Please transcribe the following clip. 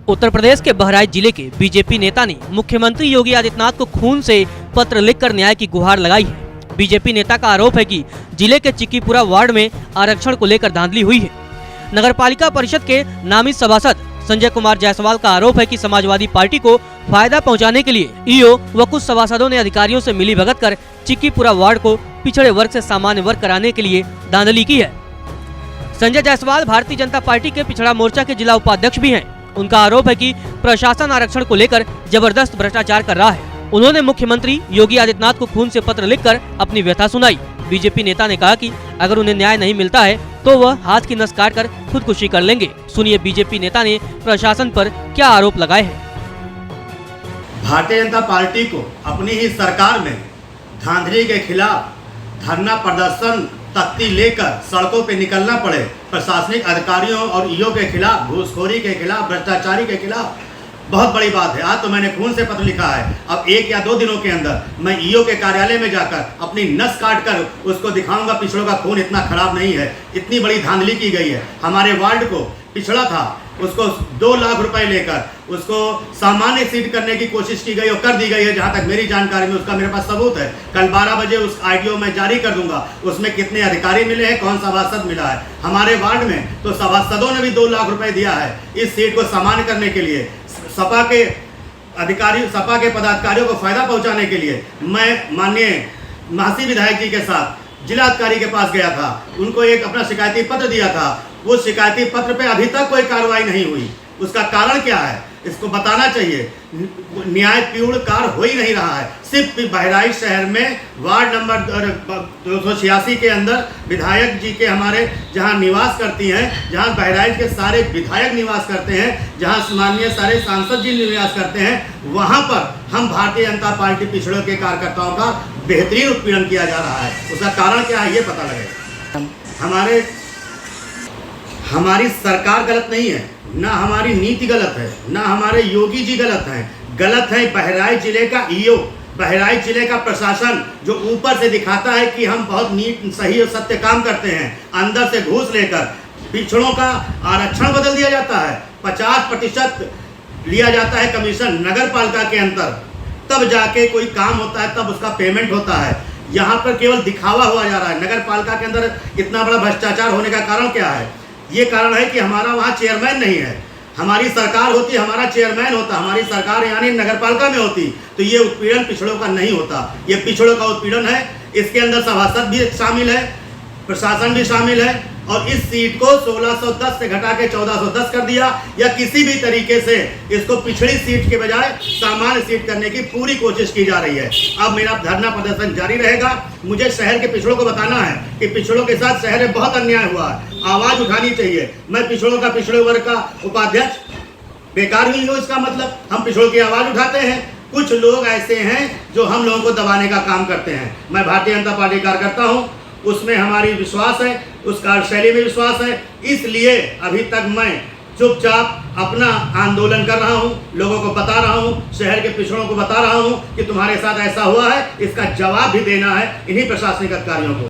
उत्तर प्रदेश के बहराइच जिले के बीजेपी नेता ने मुख्यमंत्री योगी आदित्यनाथ को खून से पत्र लिखकर न्याय की गुहार लगाई है। बीजेपी नेता का आरोप है कि जिले के चिक्कीपुरा वार्ड में आरक्षण को लेकर धांधली हुई है। नगरपालिका परिषद के नामित सभासद संजय कुमार जायसवाल का आरोप है कि समाजवादी पार्टी को फायदा पहुंचाने के लिए ईओ व कुछ सभासदों ने अधिकारियों से मिलीभगत कर चिक्कीपुरा वार्ड को पिछड़े वर्ग से सामान्य वर्ग कराने के लिए धांधली की है। संजय जायसवाल भारतीय जनता पार्टी के पिछड़ा मोर्चा के जिला उपाध्यक्ष भी हैं। उनका आरोप है कि प्रशासन आरक्षण को लेकर जबरदस्त भ्रष्टाचार कर रहा है। उन्होंने मुख्यमंत्री योगी आदित्यनाथ को खून से पत्र लिखकर अपनी व्यथा सुनाई। बीजेपी नेता ने कहा कि अगर उन्हें न्याय नहीं मिलता है तो वह हाथ की नस काट कर खुदकुशी कर लेंगे। सुनिए बीजेपी नेता ने प्रशासन पर क्या आरोप लगाए हैं। भारतीय जनता पार्टी को अपनी ही सरकार में धांधली के खिलाफ धरना प्रदर्शन तख्ती लेकर सड़कों पे निकलना पड़े, प्रशासनिक अधिकारियों और ईओ के खिलाफ, घूसखोरी के खिलाफ, भ्रष्टाचारी के खिलाफ बहुत बड़ी बात है। आज तो मैंने खून से पत्र लिखा है। अब 1 या 2 दिनों के अंदर मैं ईओ के कार्यालय में जाकर अपनी नस काट कर उसको दिखाऊंगा पिछड़ों का खून इतना खराब नहीं है। इतनी बड़ी धांधली की गई है। हमारे वार्ड को पिछड़ा था, उसको 2 लाख रुपए लेकर उसको सामान्य सीट करने की कोशिश की गई और कर दी गई है। जहां तक मेरी जानकारी में उसका मेरे पास सबूत है। कल 12 बजे उस आईडीओ में जारी कर दूंगा। उसमें कितने अधिकारी मिले हैं, कौन सभासद मिला है। हमारे वार्ड में तो सभासदों ने भी 2 लाख रुपए दिया है इस सीट को सामान्य करने के लिए। सपा के पदाधिकारियों को फायदा पहुंचाने के लिए मैं माननीय महासी विधायक जी के साथ जिला अधिकारी के पास गया था। उनको एक अपना शिकायती पत्र दिया था। वो शिकायती पत्र पे अभी तक कोई कार्रवाई नहीं हुई। उसका कारण क्या है, इसको बताना चाहिए। न्यायपूर्ण हो ही नहीं रहा है। सिर्फ बहराइच शहर में वार्ड नंबर 286 के अंदर विधायक जी के हमारे जहां निवास करती हैं, जहां बहराइच के सारे विधायक निवास करते हैं, जहां माननीय सारे सांसद जी निवास करते हैं, वहां पर हम भारतीय जनता पार्टी पिछड़ों के कार्यकर्ताओं का बेहतरीन उत्पीड़न किया जा रहा है। उसका कारण क्या है ये पता लगेगा। हमारी सरकार गलत नहीं है, ना हमारी नीति गलत है, ना हमारे योगी जी गलत हैं। गलत है बहराइच जिले का ईओ, बहराइच जिले का प्रशासन जो ऊपर से दिखाता है कि हम बहुत नीट सही और सत्य काम करते हैं, अंदर से घूस लेकर पिछड़ों का आरक्षण बदल दिया जाता है। 50% लिया जाता है कमीशन नगर पालिका के अंदर, तब जाके कोई काम होता है, तब उसका पेमेंट होता है। यहाँ पर केवल दिखावा हुआ जा रहा है। नगर पालिका के अंदर इतना बड़ा भ्रष्टाचार होने का कारण क्या है? ये कारण है कि हमारा वहाँ चेयरमैन नहीं है। हमारी सरकार होती, हमारा चेयरमैन होता, हमारी सरकार यानी नगरपालिका में होती तो ये उत्पीड़न पिछड़ों का नहीं होता। ये पिछड़ों का उत्पीड़न है। इसके अंदर सभासद भी शामिल है, प्रशासन भी शामिल है। और इस सीट को 1610 से घटा के 1410 कर दिया, या किसी भी तरीके से इसको पिछड़ी सीट के बजाय सामान्य सीट करने की पूरी कोशिश की जा रही है। अब मेरा धरना प्रदर्शन जारी रहेगा। मुझे शहर के पिछड़ों को बताना है कि पिछड़ों के साथ शहर में बहुत अन्याय हुआ है। आवाज उठानी चाहिए। मैं पिछड़ों का पिछड़े वर्ग का उपाध्यक्ष बेकार नहीं हूँ, इसका मतलब हम पिछड़ों की आवाज उठाते हैं। कुछ लोग ऐसे हैं जो हम लोगों को दबाने का काम करते हैं। मैं भारतीय जनता पार्टी कार्यकर्ता हूँ, उसमें हमारी विश्वास है, उस कार्यशैली में विश्वास है। इसलिए अभी तक मैं चुपचाप अपना आंदोलन कर रहा हूं, लोगों को बता रहा हूं, शहर के पिछड़ों को बता रहा हूं कि तुम्हारे साथ ऐसा हुआ है, इसका जवाब भी देना है इन्हीं प्रशासनिक अधिकारियों को।